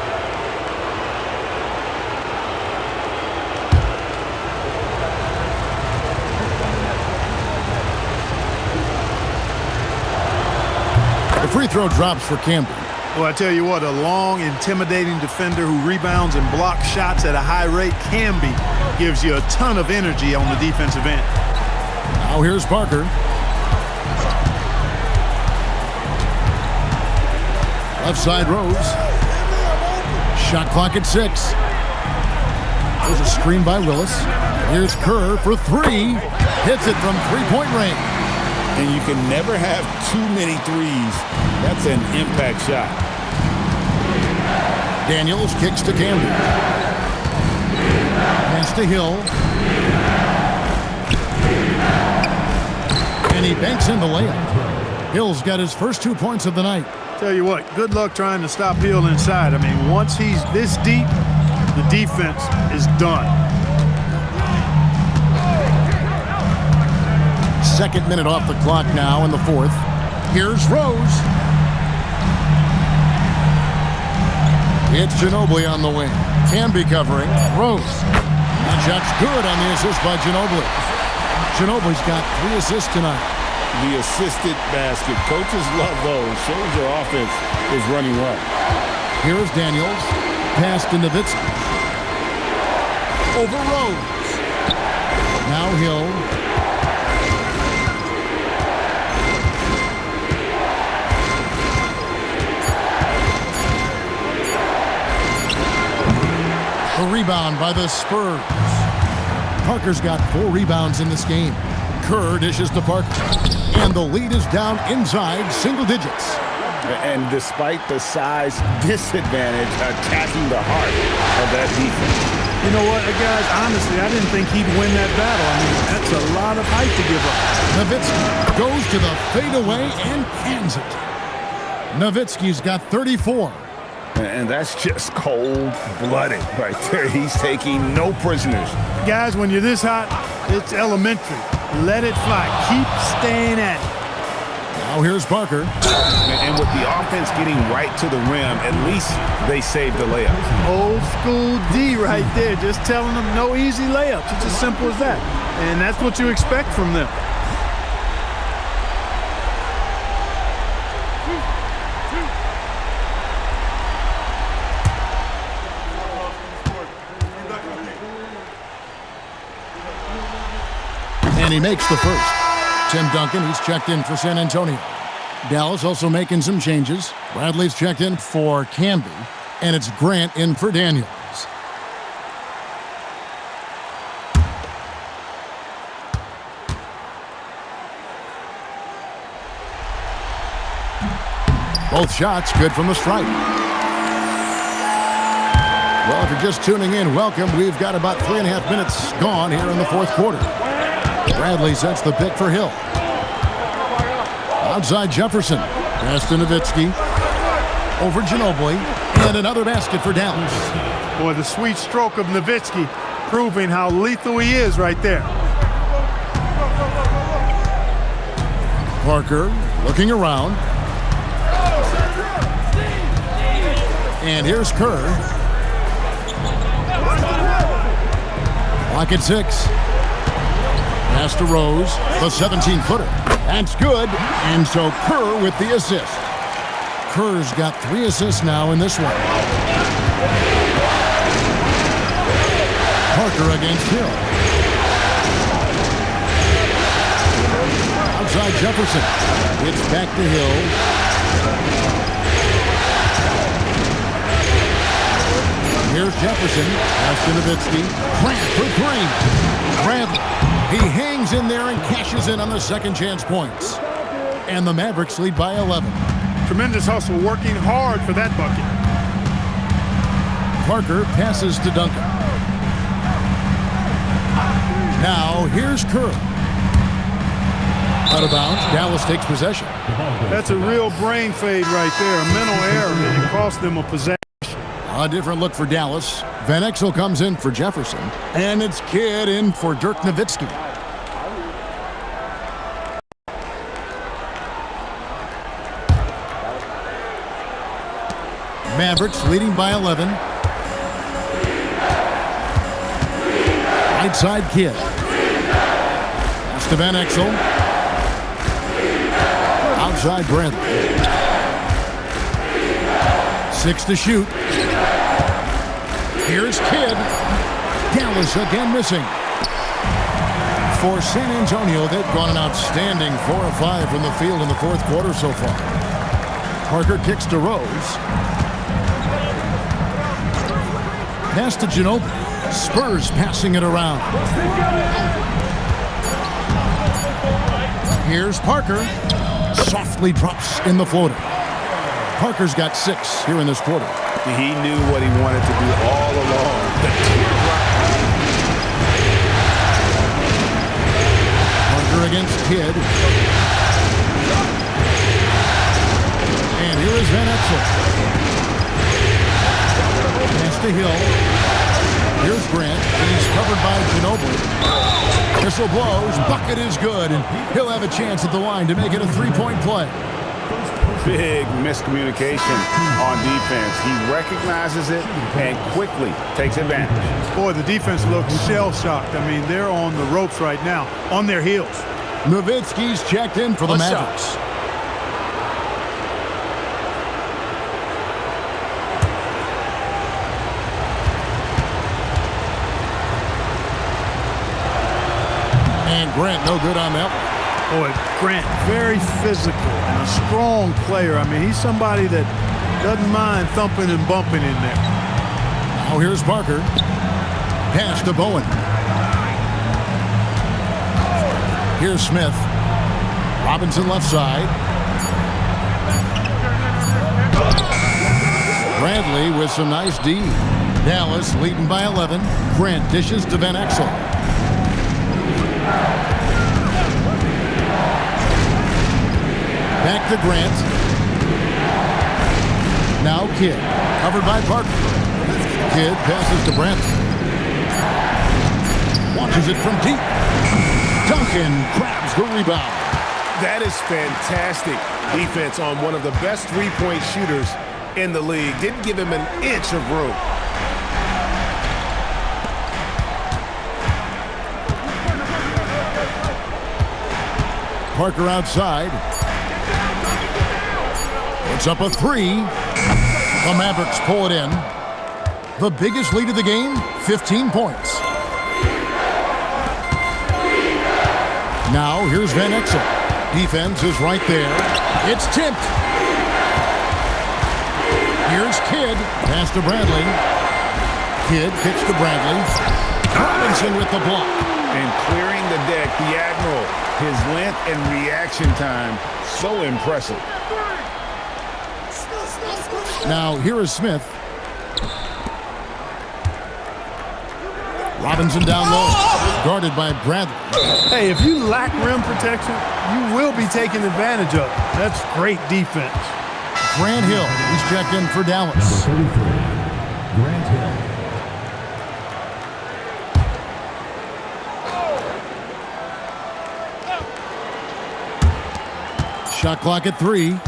The free throw drops for Camby. Well, I tell you what, a long, intimidating defender who rebounds and blocks shots at a high rate gives you a ton of energy on the defensive end. Now here's Parker. Left side Rose. Shot clock at 6. There's a screen by Willis. Here's Kerr for 3. Hits it from three-point range. And you can never have too many threes. That's an impact shot. Daniels kicks to Camby. Pass to Hill. And he banks in the layup. Hill's got his first 2 points of the night. Tell you what, good luck trying to stop Hill inside. I mean, once he's this deep, the defense is done. Second minute off the clock now in the fourth. Here's Rose. It's Ginobili on the wing. Camby covering. Rose. That shot's good on the assist by Ginobili. Ginobili's got 3 assists tonight. The assisted basket. Coaches love those. Shows your offense is running well. Here's Daniels. Pass to Nowitzki. Over Rose. Now Hill. The rebound by the Spurs. Parker's got 4 rebounds in this game. Kerr dishes to Parker. And the lead is down inside single digits. And despite the size disadvantage, attacking the heart of that defense. You know what, guys, honestly, I didn't think he'd win that battle. I mean, that's a lot of height to give up. Nowitzki goes to the fadeaway and cans it. Nowitzki's got 34. And that's just cold-blooded right there. He's taking no prisoners. Guys, when you're this hot, it's elementary. Let it fly. Keep staying at it. Now here's Parker. And with the offense getting right to the rim, at least they saved the layup. Old school D right there. Just telling them no easy layups. It's as simple as that. And that's what you expect from them. And he makes the first. Tim Duncan, he's checked in for San Antonio. Dallas also making some changes. Bradley's checked in for Camby. And it's Grant in for Daniels. Both shots good from the stripe. Well, if you're just tuning in, welcome. We've got about 3.5 minutes gone here in the fourth quarter. Bradley sets the pick for Hill. Outside Jefferson. Pass to Nowitzki. Over Ginobili. And another basket for Dallas. Boy, the sweet stroke of Nowitzki proving how lethal he is right there. Parker looking around. And here's Kerr. Lock at 6. Pass to Rose, the 17-footer. That's good. And so Kerr with the assist. Kerr's got 3 assists now in this one. Parker against Hill. Outside Jefferson. It's back to Hill. Here's Jefferson. Pass to Nowitzki. Grant for 3. Bradley. He hangs in there and cashes in on the second chance points. And the Mavericks lead by 11. Tremendous hustle, working hard for that bucket. Parker passes to Duncan. Now here's Kerr. Out of bounds, Dallas takes possession. That's a real brain fade right there, a mental error, and it cost them a possession. A different look for Dallas. Van Exel comes in for Jefferson, and it's Kidd in for Dirk Nowitzki. Mavericks leading by 11. Right side Kidd. Pass to Van Exel. Outside Bradley. 6 to shoot. Here's Kidd. Dallas again missing. For San Antonio, they've gone an outstanding 4 of 5 from the field in the fourth quarter so far. Parker kicks to Rose. Pass to Ginobili. Spurs passing it around. Here's Parker. Softly drops in the floater. Parker's got 6 here in this quarter. He knew what he wanted to do all along. Parker against Kidd. And here is Van Exel. Pass to Hill. Here's Grant, and he's covered by Ginobili. Whistle blows, bucket is good, and he'll have a chance at the line to make it a 3-point play. Big miscommunication on defense. He recognizes it and quickly takes advantage. Boy, the defense looks shell-shocked. I mean, they're on the ropes right now, on their heels. Nowitzki's checked in for the Mavericks. And Grant no good on that one. Boy, Grant, very physical and a strong player. I mean, he's somebody that doesn't mind thumping and bumping in there. Now here's Parker. Pass to Bowen. Here's Smith. Robinson left side. Bradley with some nice D. Dallas leading by 11. Grant dishes to Van Exel. Back to Grant. Now Kidd. Covered by Parker. Kidd passes to Bradley. Launches it from deep. Duncan grabs the rebound. That is fantastic defense on one of the best three-point shooters in the league. Didn't give him an inch of room. Parker outside. It's up a 3. The Mavericks pull it in. The biggest lead of the game, 15 points. Now here's Van Exel. Defense is right there. It's tipped. Here's Kidd. Pass to Bradley. Kidd kicks to Bradley. Robinson with the block. And clearing the deck, the Admiral. His length and reaction time, so impressive. Now here is Smith. Robinson down low, guarded by Bradley. Hey, if you lack rim protection, you will be taken advantage of. That's great defense. Grant Hill, he's checked in for Dallas. Number 33, Grant Hill. Shot clock at 3.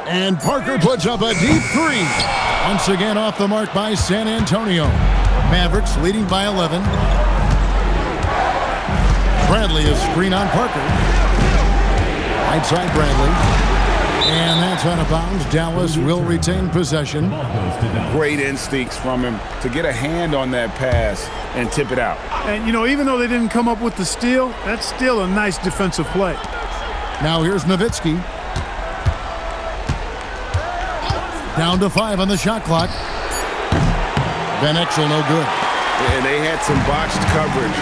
And Parker puts up a deep 3. Once again off the mark by San Antonio. Mavericks leading by 11. Bradley is screen on Parker. Right side Bradley. And that's out of bounds. Dallas will retain possession. Great instincts from him to get a hand on that pass and tip it out. And, you know, even though they didn't come up with the steal, that's still a nice defensive play. Now here's Nowitzki. Down to 5 on the shot clock. Van Exel no good. And they had some botched coverage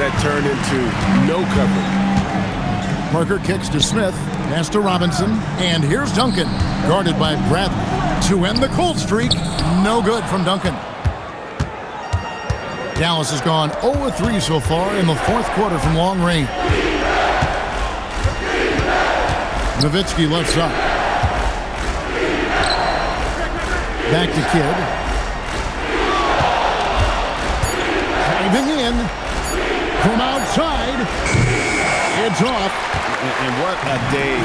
that turned into no coverage. Parker kicks to Smith. Pass to Robinson. And here's Duncan. Guarded by Bradley. To end the cold streak. No good from Duncan. Dallas has gone 0-3 so far in the fourth quarter from long range. Nowitzki left side. Back to Kidd. it's off. And what a day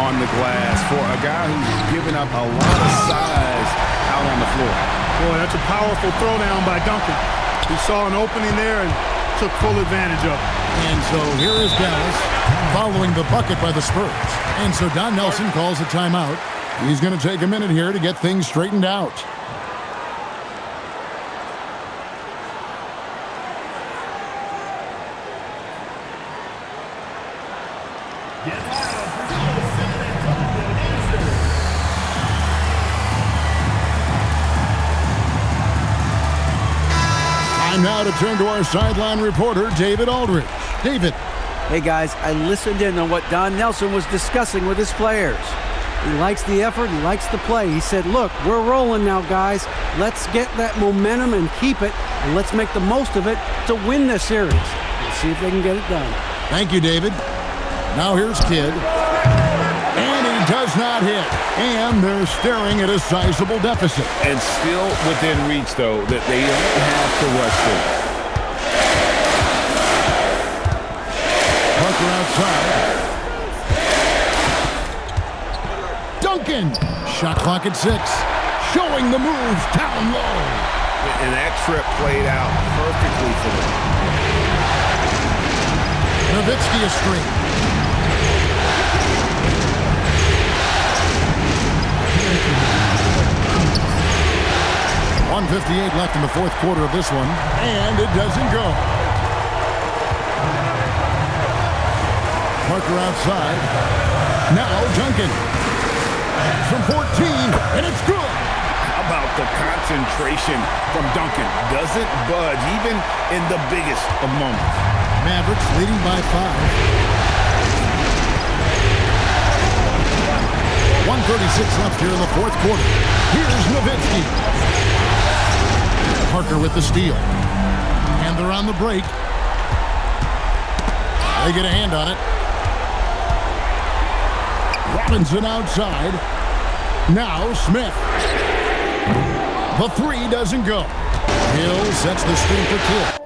on the glass for a guy who's given up a lot of size out on the floor. Boy, that's a powerful throwdown by Duncan. He saw an opening there and took full advantage of it. And so here is Dallas following the bucket by the Spurs. And so Don Nelson calls a timeout. He's going to take a minute here to get things straightened out. Time now to turn to our sideline reporter, David Aldridge. David. Hey guys, I listened in on what Don Nelson was discussing with his players. He likes the effort, he likes the play. He said, look, we're rolling now, guys. Let's get that momentum and keep it, and let's make the most of it to win this series. Let's see if they can get it done. Thank you, David. Now here's Kidd. And he does not hit. And they're staring at a sizable deficit. And still within reach, though, that they don't have to rush it. Parker outside. Duncan. Shot clock at 6. Showing the moves down low. And that trip played out perfectly for them. Nowitzki is straight. .158 left in the fourth quarter of this one. And it doesn't go. Parker outside. Now Duncan. From 14, and it's good. How about the concentration from Duncan? Doesn't budge, even in the biggest of moments. Mavericks leading by 5. 1:36 left here in the fourth quarter. Here's Nowitzki. Parker with the steal. And they're on the break. They get a hand on it. Robinson outside. Now Smith. The 3 doesn't go. Hill sets the screen for Kidd.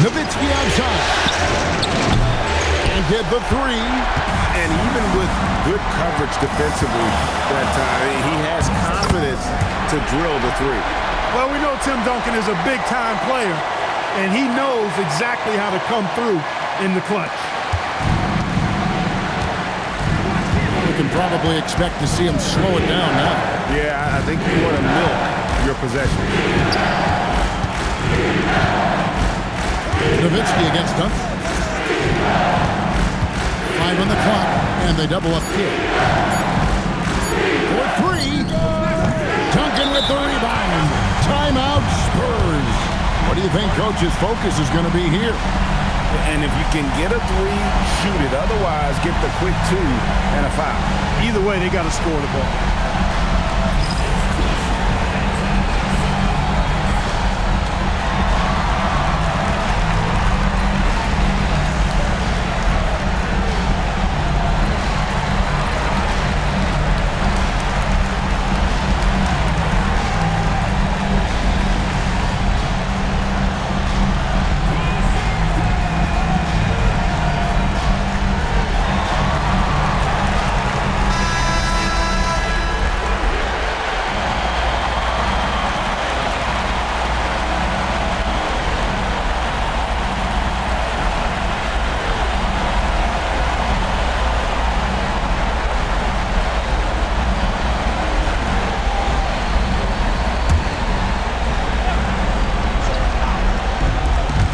Nowitzki outside. And get the 3. And even with good coverage defensively that time, he has confidence to drill the 3. Well, we know Tim Duncan is a big-time player, and he knows exactly how to come through in the clutch. We can probably expect to see him slow it down now. Yeah, I think you want to milk your possession. Nowitzki against Duncan. 5 on the clock, and they double up Kidd. For 3. Duncan with the rebound. Timeout, Spurs. What do you think Coach's focus is going to be here? And if you can get a 3, shoot it. Otherwise, get the quick 2 and a foul. Either way, they got to score the ball.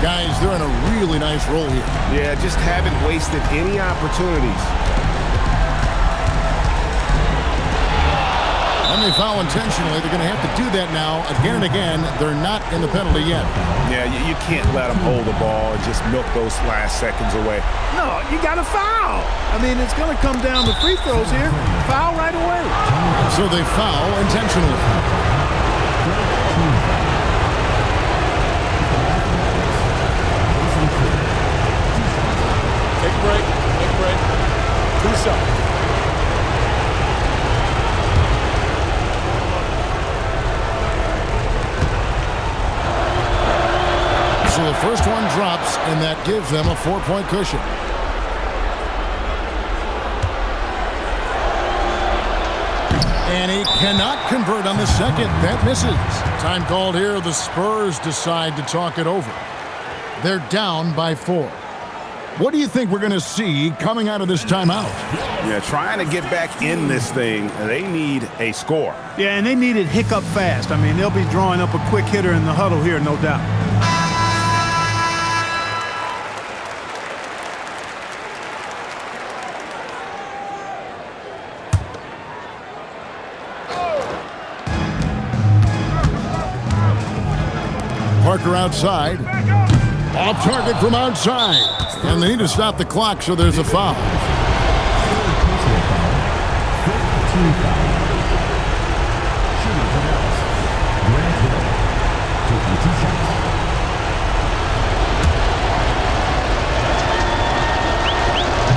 Guys, they're in a really nice roll here. Yeah, just haven't wasted any opportunities. And they foul intentionally. They're going to have to do that now again and again. They're not in the penalty yet. Yeah, you can't let them hold the ball and just milk those last seconds away. No, you got to foul. I mean, it's going to come down to free throws here. Foul right away. So they foul intentionally. Take a break. Take a break. 2 shots. So the first one drops, and that gives them a 4-point cushion. And he cannot convert on the second. That misses. Time called here. The Spurs decide to talk it over. They're down by 4. What do you think we're going to see coming out of this timeout? Yeah, trying to get back in this thing, they need a score. Yeah, and they need it hiccup fast. I mean, they'll be drawing up a quick hitter in the huddle here, no doubt. Parker outside. Off target from outside. And they need to stop the clock, so there's a foul.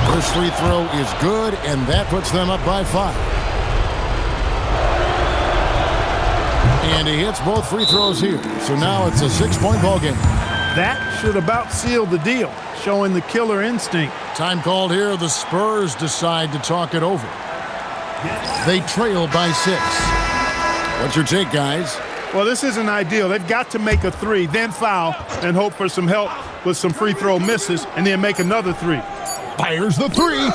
First free throw is good, and that puts them up by 5. And he hits both free throws here. So now it's a 6-point ball game. That should about seal the deal, showing the killer instinct. Time called here. The Spurs decide to talk it over. They trail by 6. What's your take, guys? Well, this isn't ideal. They've got to make a 3, then foul, and hope for some help with some free throw misses, and then make another 3. Fires the 3.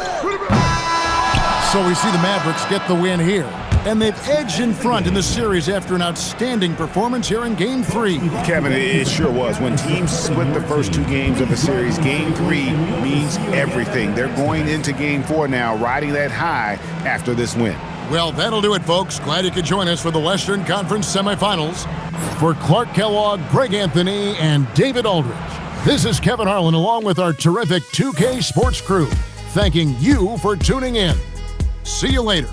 So we see the Mavericks get the win here. And they've edged in front in the series after an outstanding performance here in Game 3. Kevin, it sure was. When teams split the first 2 games of the series, Game 3 means everything. They're going into Game 4 now, riding that high after this win. Well, that'll do it, folks. Glad you could join us for the Western Conference Semifinals. For Clark Kellogg, Greg Anthony, and David Aldridge, this is Kevin Harlan along with our terrific 2K Sports crew, thanking you for tuning in. See you later.